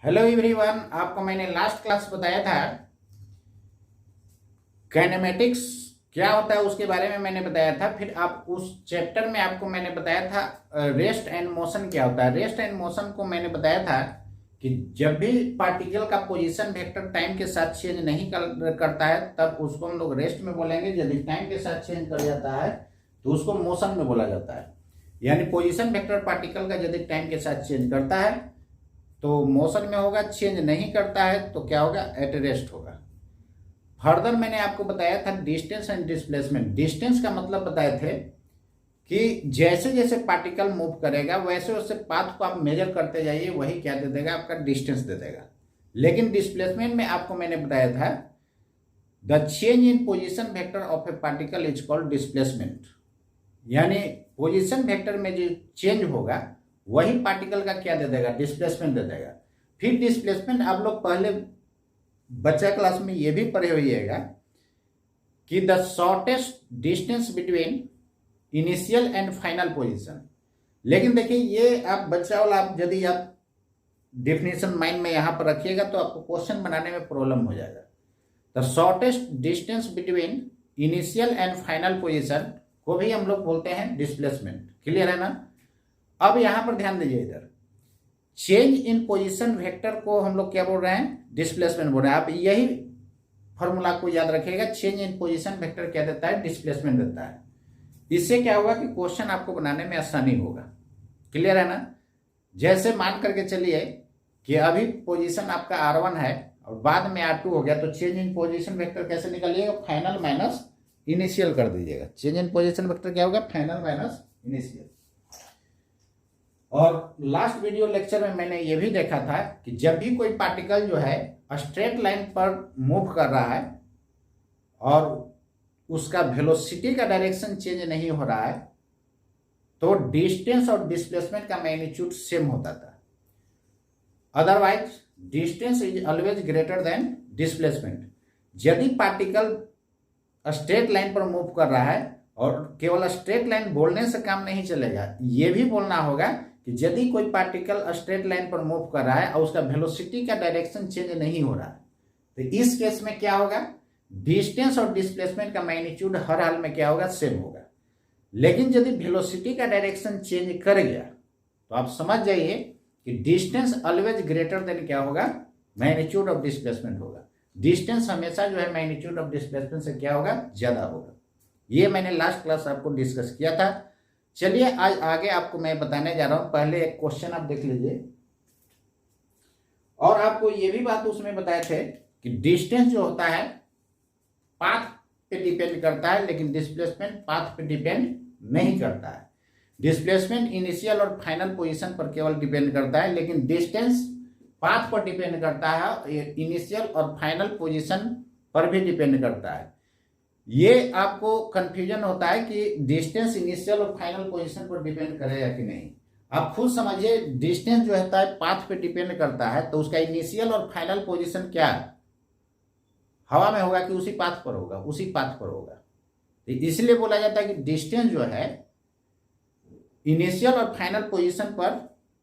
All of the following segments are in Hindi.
हेलो एवरीवन, आपको मैंने लास्ट क्लास बताया था काइनेमेटिक्स क्या होता है उसके बारे में मैंने बताया था। फिर आप उस चैप्टर में आपको मैंने बताया था रेस्ट एंड मोशन क्या होता है। रेस्ट एंड मोशन को मैंने बताया था कि जब भी पार्टिकल का पोजीशन वेक्टर टाइम के साथ चेंज नहीं करता है तब उसको हम लोग रेस्ट में बोलेंगे। यदि टाइम के साथ चेंज कर जाता है तो उसको मोशन में बोला जाता है। यानी पोजीशन वेक्टर पार्टिकल का यदि टाइम के साथ चेंज करता है तो मोशन में होगा, चेंज नहीं करता है तो क्या होगा, एट रेस्ट होगा। फर्दर मैंने आपको बताया था डिस्टेंस एंड डिस्प्लेसमेंट। डिस्टेंस का मतलब बताए थे कि जैसे जैसे पार्टिकल मूव करेगा वैसे वैसे पाथ को आप मेजर करते जाइए, वही क्या दे देगा, आपका डिस्टेंस दे देगा। लेकिन डिस्प्लेसमेंट में आपको मैंने बताया था the change in position vector of A particle is called displacement. यानी पोजिशन वेक्टर में जो चेंज होगा वही पार्टिकल का क्या दे देगा, डिस्प्लेसमेंट दे देगा। फिर डिस्प्लेसमेंट आप लोग पहले बच्चा क्लास में ये भी पढ़े होइएगा कि the shortest distance between initial and final position. लेकिन देखिए ये आप बच्चा वाला आप यदि आप डेफिनेशन माइंड में यहाँ पर रखिएगा तो आपको क्वेश्चन बनाने में प्रॉब्लम हो जाएगा। The shortest distance between initial and final position को भी हम लोग बोलते हैं डिस्प्लेसमेंट। क्लियर है ना। अब यहां पर ध्यान दीजिए, इधर चेंज इन पोजीशन वेक्टर को हम लोग क्या बोल रहे हैं, डिस्प्लेसमेंट बोल रहे हैं। आप यही फॉर्मूला को याद रखिएगा, चेंज इन पोजीशन वेक्टर क्या देता है, डिस्प्लेसमेंट देता है। इससे क्या होगा कि क्वेश्चन आपको बनाने में आसानी होगा। क्लियर है ना। जैसे मान करके चलिए कि अभी पोजीशन आपका R1 है और बाद में R2 हो गया, तो चेंज इन पोजीशन वेक्टर कैसे निकालिएगा, फाइनल माइनस इनिशियल कर दीजिएगा। चेंज इन पोजीशन वेक्टर क्या होगा, फाइनल माइनस इनिशियल। और लास्ट वीडियो लेक्चर में मैंने ये भी देखा था कि जब भी कोई पार्टिकल जो है स्ट्रेट लाइन पर मूव कर रहा है और उसका वेलोसिटी का डायरेक्शन चेंज नहीं हो रहा है तो डिस्टेंस और डिस्प्लेसमेंट का मैग्नीट्यूड सेम होता था। Otherwise distance is always greater than displacement. यदि पार्टिकल स्ट्रेट लाइन पर मूव कर रहा है, और केवल स्ट्रेट लाइन बोलने से काम नहीं चलेगा, ये भी बोलना होगा कि यदि कोई पार्टिकल स्ट्रेट लाइन पर मूव कर रहा है और उसका वेलोसिटी का डायरेक्शन चेंज नहीं हो रहा है तो इस केस में क्या होगा, डिस्टेंस और डिस्प्लेसमेंट का मैग्नीट्यूड हर हाल में क्या होगा, सेम होगा। लेकिन यदि वेलोसिटी का डायरेक्शन चेंज कर गया तो आप समझ जाइए कि डिस्टेंस ऑलवेज ग्रेटर देन क्या होगा, मैग्नीट्यूड ऑफ डिस्प्लेसमेंट होगा। डिस्टेंस हमेशा जो है मैग्नीट्यूड ऑफ डिस्प्लेसमेंट से क्या होगा, ज्यादा होगा। ये मैंने लास्ट क्लास आपको डिस्कस किया था। चलिए आज आगे आपको मैं बताने जा रहा हूं। पहले एक क्वेश्चन आप देख लीजिए, और आपको ये भी बात उसमें बताए थे कि डिस्टेंस जो होता है पाथ पे डिपेंड करता है, लेकिन डिस्प्लेसमेंट पाथ पे डिपेंड नहीं करता है। डिस्प्लेसमेंट इनिशियल और फाइनल पोजीशन पर केवल डिपेंड करता है, लेकिन डिस्टेंस पाथ पर डिपेंड करता है, इनिशियल और फाइनल पोजीशन पर भी डिपेंड करता है। ये आपको कंफ्यूजन होता है कि डिस्टेंस इनिशियल और फाइनल पोजीशन पर डिपेंड करेगा कि नहीं। आप खुद समझिए, डिस्टेंस जो होता है पाथ पे डिपेंड करता है तो उसका इनिशियल और फाइनल पोजीशन क्या है, हवा में होगा कि उसी पाथ पर होगा, उसी पाथ पर होगा। तो इसलिए बोला जाता है कि डिस्टेंस जो है इनिशियल और फाइनल पोजीशन पर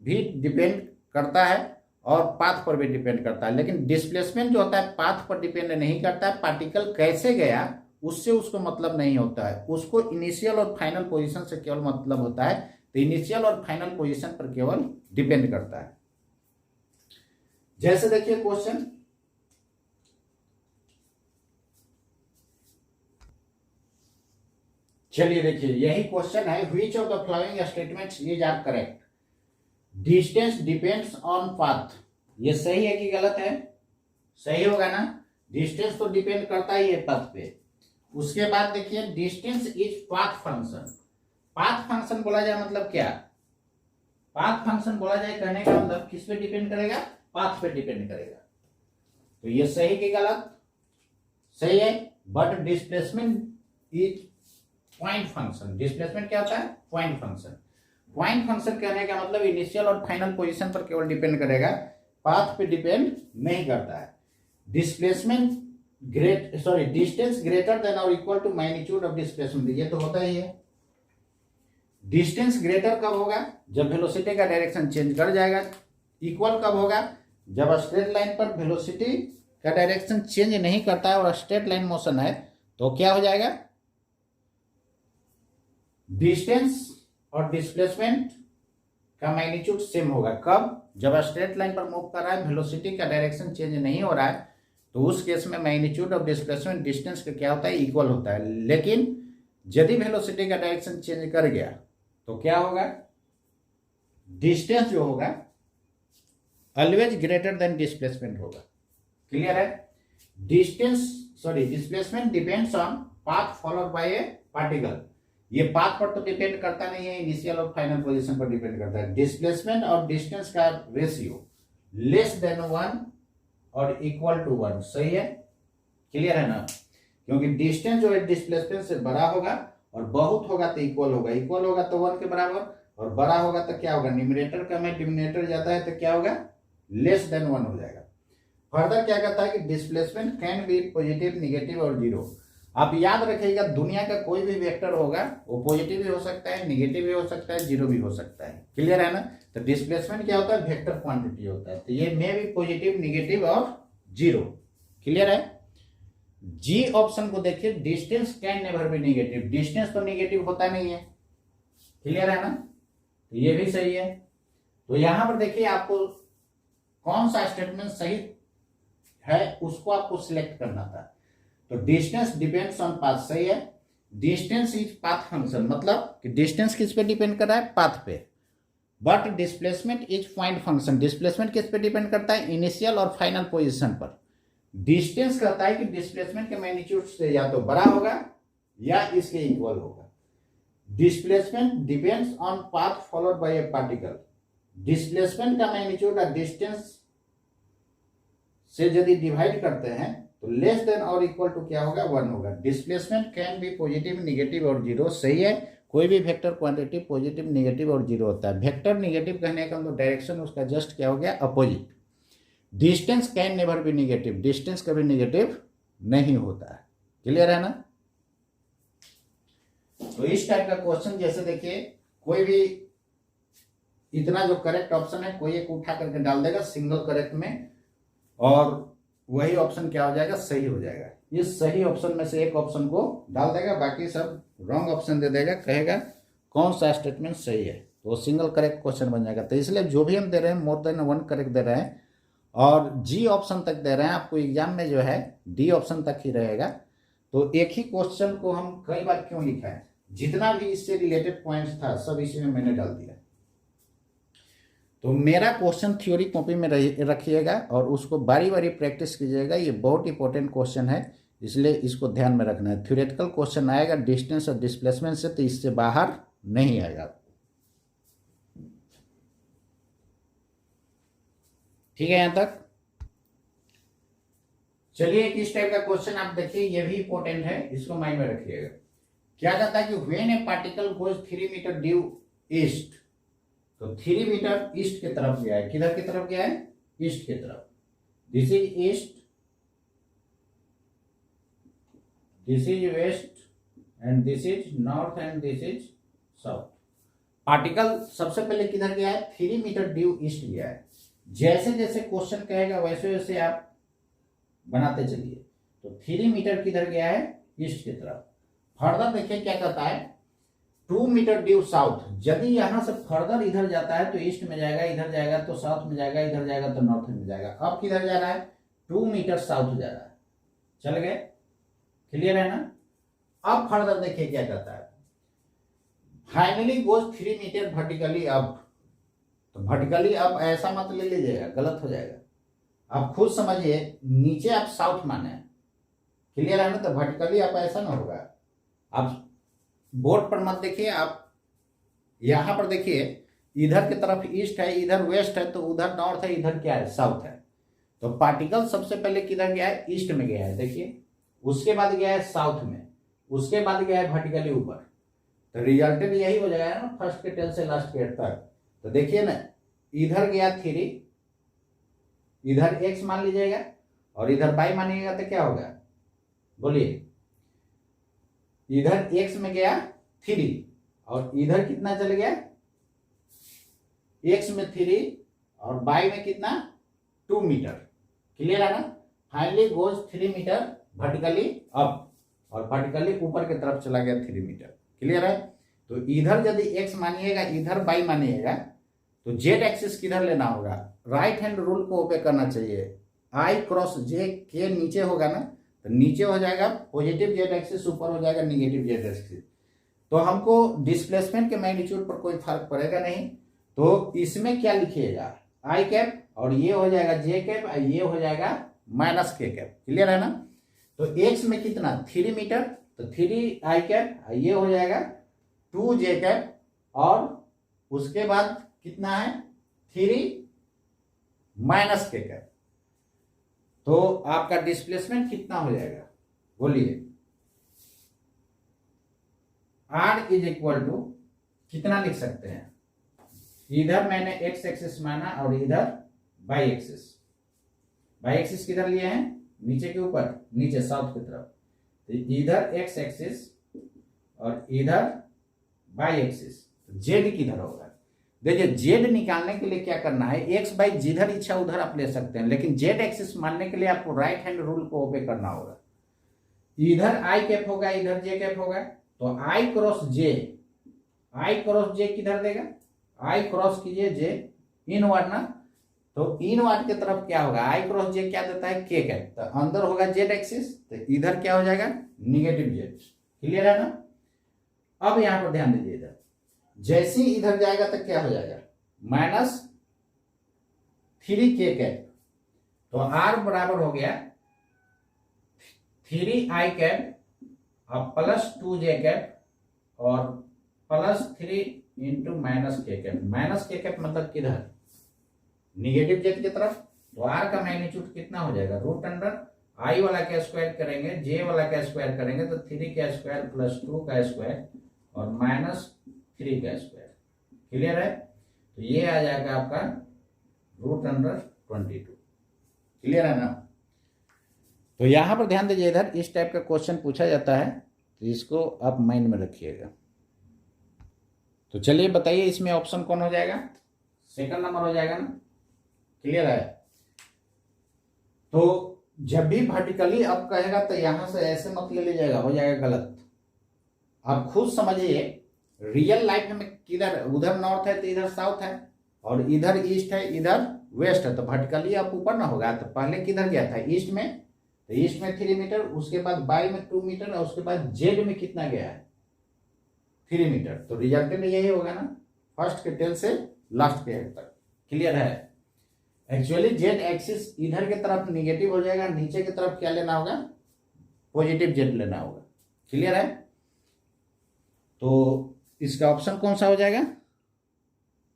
भी डिपेंड करता है और पाथ पर भी डिपेंड करता है। लेकिन डिस्प्लेसमेंट जो होता है पाथ पर डिपेंड नहीं करता है, पार्टिकल कैसे गया उससे उसको मतलब नहीं होता है, उसको इनिशियल और फाइनल पोजीशन से केवल मतलब होता है। तो इनिशियल और फाइनल पोजीशन पर केवल डिपेंड करता है। जैसे देखिए क्वेश्चन, चलिए देखिए यही क्वेश्चन है, which of the following statements is are correct. Distance depends on path, ये सही है कि गलत है, सही होगा ना। डिस्टेंस तो डिपेंड करता ही है पाथ पे। उसके बाद देखिए distance is path function. Path function बोला जाए मतलब क्या, पाथ फंक्शन बोला जाए कहने का मतलब किस पे डिपेंड करेगा, पाथ पे डिपेंड करेगा। तो ये सही कि गलत, सही है। But displacement is point function. Displacement क्या होता है, पॉइंट फंक्शन। पॉइंट फंक्शन कहने का मतलब इनिशियल और फाइनल पोजीशन पर केवल डिपेंड करेगा, पाथ पे डिपेंड नहीं करता है। डिस्प्लेसमेंट डिस्टेंस ग्रेटर देन और equal to magnitude of displacement, ये तो होता ही है। डिस्टेंस ग्रेटर कब होगा, जब वेलोसिटी का डायरेक्शन चेंज कर जाएगा। इक्वल कब होगा, जब स्ट्रेट लाइन पर वेलोसिटी का डायरेक्शन चेंज नहीं करता है और स्ट्रेट लाइन मोशन है तो क्या हो जाएगा, डिस्टेंस और डिस्प्लेसमेंट का मैग्नीट्यूड सेम होगा। कब, जब स्ट्रेट लाइन पर मूव कर रहा है, वेलोसिटी का डायरेक्शन चेंज नहीं हो रहा है, तो उस केस में मैग्नीट्यूड ऑफ डिस्प्लेसमेंट डिस्टेंस का क्या होता है, इक्वल होता है। लेकिन यदि वेलोसिटी का डायरेक्शन चेंज कर गया तो क्या होगा, डिस्टेंस जो होगा ऑलवेज ग्रेटर देन डिस्प्लेसमेंट होगा। क्लियर है? Displacement depends on path followed by A particle. ये पाथ पर तो डिपेंड करता नहीं है, इनिशियल और फाइनल पोजीशन पर डिपेंड करता है। डिस्प्लेसमेंट और डिस्टेंस का रेशियो लेस देन 1 और इक्वल टू 1, सही है? क्लियर है ना? क्योंकि डिस्टेंस जो है डिस्प्लेसमेंट से बड़ा होगा और बहुत होगा तो इक्वल होगा, इक्वल होगा तो 1 के बराबर, और बड़ा होगा तो क्या होगा, न्यूमरेटर का में डिनोमिनेटर जाता है तो क्या होगा, लेस देन 1 हो जाएगा। फर्दर क्या कहता है कि displacement can be positive, negative और जीरो। आप याद रखिएगा, दुनिया का कोई भी वेक्टर होगा वो पॉजिटिव भी हो सकता है, निगेटिव भी हो सकता है, जीरो भी हो सकता है। क्लियर है ना? तो डिस्प्लेसमेंट क्या होता है, वेक्टर क्वांटिटी होता है, तो ये मे भी पॉजिटिव, निगेटिव और जीरो। क्लियर है? जी ऑप्शन को देखिए, distance can never be negative, distance तो निगेटिव होता नहीं है। क्लियर है ना? तो ये भी सही है। तो यहां पर देखिए आपको कौन सा स्टेटमेंट सही है उसको आपको सिलेक्ट करना था। तो डिस्टेंस डिपेंड्स ऑन पाथ, सही है। डिस्टेंस इज पाथ फंक्शन, मतलब कि डिस्टेंस किस पे डिपेंड कर रहा है, पाथ पे। But displacement is point function, displacement किस पे डिपेंड करता है, इनिशियल और फाइनल पोजीशन पर। डिस्टेंस कहता है कि डिस्प्लेसमेंट के मैग्नीट्यूड से या तो बड़ा होगा या इसके इक्वल होगा। Displacement depends on path followed by A particle, displacement का मैग्नीट्यूड और डिस्टेंस से यदि डिवाइड करते हैं तो लेस देन और इक्वल टू क्या होगा, 1 होगा। Displacement can be positive, negative और जीरो, सही है। कोई भी वेक्टर क्वांटिटी पॉजिटिव, निगेटिव और जीरो होता है। वेक्टर निगेटिव कहने का मतलब डायरेक्शन उसका जस्ट क्या हो गया, opposite. Distance can never be negative, distance कभी निगेटिव नहीं होता है। क्लियर है ना? तो इस टाइप का क्वेश्चन जैसे देखिए, कोई भी इतना जो करेक्ट ऑप्शन है कोई एक उठा करके डाल देगा सिंगल करेक्ट में, और वही ऑप्शन क्या हो जाएगा, सही हो जाएगा। इस सही ऑप्शन में से एक ऑप्शन को डाल देगा, बाकी सब रॉन्ग ऑप्शन दे देगा, कहेगा कौन सा स्टेटमेंट सही है, तो सिंगल करेक्ट क्वेश्चन बन जाएगा। तो इसलिए जो भी हम दे रहे हैं मोर देन 1 करेक्ट दे रहे हैं, और जी ऑप्शन तक दे रहे हैं। आपको एग्जाम में जो है डी ऑप्शन तक ही रहेगा। तो एक ही क्वेश्चन को हम कई बार क्यों लिखा है, जितना भी इससे रिलेटेड पॉइंट्स था सब इसी में मैंने डाल दिया। तो मेरा क्वेश्चन थ्योरी कॉपी में रखिएगा और उसको बारी बारी प्रैक्टिस कीजिएगा। ये बहुत इंपॉर्टेंट क्वेश्चन है, इसलिए इसको ध्यान में रखना है। थ्योरेटिकल क्वेश्चन आएगा डिस्टेंस और डिस्प्लेसमेंट से, तो इससे बाहर नहीं आएगा। ठीक है? यहां तक चलिए, एक इस टाइप का क्वेश्चन आप देखिए, ये भी इंपॉर्टेंट है, इसको माइंड में रखिएगा। क्या कहता है कि when a particle goes 3 metre due east, तो 3 मीटर ईस्ट की तरफ गया है। किधर की तरफ गया है, ईस्ट की तरफ। This is east, this is west and this is north and this is south. Particle सबसे पहले किधर गया है, 3 मीटर ड्यू ईस्ट गया है। जैसे जैसे क्वेश्चन कहेगा वैसे वैसे आप बनाते चलिए। तो 3 मीटर किधर गया है, ईस्ट की तरफ। फर्दर देखिए क्या कहता है, 2 मीटर ड्यू साउथ। यदि यहां से फर्दर इधर जाता है तो ईस्ट में जाएगा, इधर जाएगा तो साउथ में जाएगा, इधर जाएगा तो नॉर्थ में जाएगा। अब किधर जा रहा है, 2 मीटर साउथ जा रहा है। चल गए? क्लियर है ना? अब फर्दर देखिए क्या कहता है, finally goes 3 metre vertically up. तो वर्टिकली अप ऐसा मत ले लीजिएगा, गलत हो जाएगा। आप खुद समझिए, नीचे आप साउथ माने। क्लियर है ना? तो वर्टिकली अप ऐसा ना होगा। आप बोर्ड पर मत देखिए, आप यहां पर देखिए, इधर की तरफ ईस्ट है, इधर वेस्ट है, तो उधर नॉर्थ है, इधर क्या है, साउथ है। तो पार्टिकल सबसे पहले किधर गया है, ईस्ट में गया है, देखिए। उसके बाद गया है साउथ में, उसके बाद गया है वर्टिकली ऊपर। तो रिजल्टेंट यही हो जाएगा ना, फर्स्ट के टेल से लास्ट के तक। तो देखिए ना, इधर गया 3, इधर x मान लीजिएगा और इधर y मानिएगा तो क्या होगा, बोलिए। इधर x में गया 3 और इधर कितना चल गया, x में 3 और y में कितना 2 मीटर। क्लियर है ना? Finally goes 3 metre vertically up और वर्टिकली ऊपर की तरफ चला गया 3 मीटर। क्लियर है? तो इधर यदि x मानिएगा, इधर y मानिएगा, तो जेड एक्सिस किधर लेना होगा? राइट हैंड रूल को ओबे करना चाहिए। I क्रॉस जे के नीचे होगा ना, तो नीचे हो जाएगा पॉजिटिव जेड एक्सिस, ऊपर हो जाएगा निगेटिव जेड एक्सिस। तो हमको डिस्प्लेसमेंट के मैग्नीट्यूड पर कोई फर्क पड़ेगा नहीं, तो इसमें क्या लिखिएगा? आई कैप, और ये हो जाएगा जे कैप, और ये हो जाएगा माइनस के कैप। क्लियर है ना? तो एक्स में कितना? 3 मीटर, तो 3 आई कैप, ये हो जाएगा 2 जे कैप, और उसके बाद कितना है? 3 माइनस के कैप। तो आपका डिस्प्लेसमेंट कितना हो जाएगा? बोलिए। R इज इक्वल टू कितना लिख सकते हैं? इधर मैंने एक्स एक्सिस माना और इधर वाई एक्सिस। वाई एक्सिस किधर लिए हैं? नीचे के ऊपर, नीचे साउथ की तरफ। तो इधर एक्स एक्सिस और इधर वाई एक्सिस। जेड किधर होगा? देखिए, जेड निकालने के लिए क्या करना है? एक्स बाई जिधर इच्छा उधर आप ले सकते हैं, लेकिन जेड एक्सिस मानने के लिए आपको राइट हैंड रूल को ओबे करना होगा। इधर आई कैप होगा, इधर जे कैप होगा, तो आई क्रॉस जे, आई क्रॉस जे किधर देगा? आई क्रॉस कीजिए जे इनवर्ड ना, तो इनवर्ड की तरफ क्या होगा? आई क्रॉस जे क्या देता है? के कैप। तो अंदर होगा जेड एक्सिस, तो इधर क्या हो जाएगा? Negative Z. क्लियर है ना? अब यहां पर ध्यान दीजिए, इधर जैसे ही इधर जाएगा तो क्या हो जाएगा? -3 के कैप। तो आर बराबर हो गया 3 आई कैप और +2 जे कैप और +3 इंटू माइनस के कैप। माइनस के कैप मतलब किधर? निगेटिव जेड की तरफ। तो आर का मैग्नीट्यूड कितना हो जाएगा? √अंडर आई वाला का स्क्वायर करेंगे, जे वाला का स्क्वायर करेंगे, तो 3 का स्क्वायर +2 का स्क्वायर और -3 का स्क्वायर। क्लियर है? तो ये आ जाएगा आपका √22। क्लियर है ना? तो यहां पर ध्यान दीजिए, इधर इस टाइप का क्वेश्चन पूछा जाता है, तो इसको आप माइंड में रखिएगा। तो चलिए बताइए, इसमें ऑप्शन कौन हो जाएगा? सेकंड नंबर हो जाएगा ना? क्लियर है? तो जब भी वर्टिकली अप कहेगा तो यहां से ऐसे मत ले लीजिएगा, हो जाएगा गलत। आप खुद समझिए, रियल लाइफ में किधर? उधर नॉर्थ है तो इधर साउथ है, और इधर ईस्ट है, इधर वेस्ट है, तो वर्टिकली अप ऊपर ना होगा। तो पहले किधर गया था? ईस्ट में, तो ईस्ट में 3 मीटर, उसके बाद बाई में 2 मीटर, और उसके बाद जेड में कितना गया है? 3 मीटर। तो रिजल्टेंट यही होगा ना, फर्स्ट के टेल से लास्ट के हेड तक। क्लियर है? एक्चुअली जेड एक्सिस इधर की तरफ निगेटिव हो जाएगा, नीचे की तरफ क्या लेना होगा? पॉजिटिव जेड लेना होगा। क्लियर है? तो इसका ऑप्शन कौन सा हो जाएगा?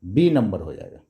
बी नंबर हो जाएगा।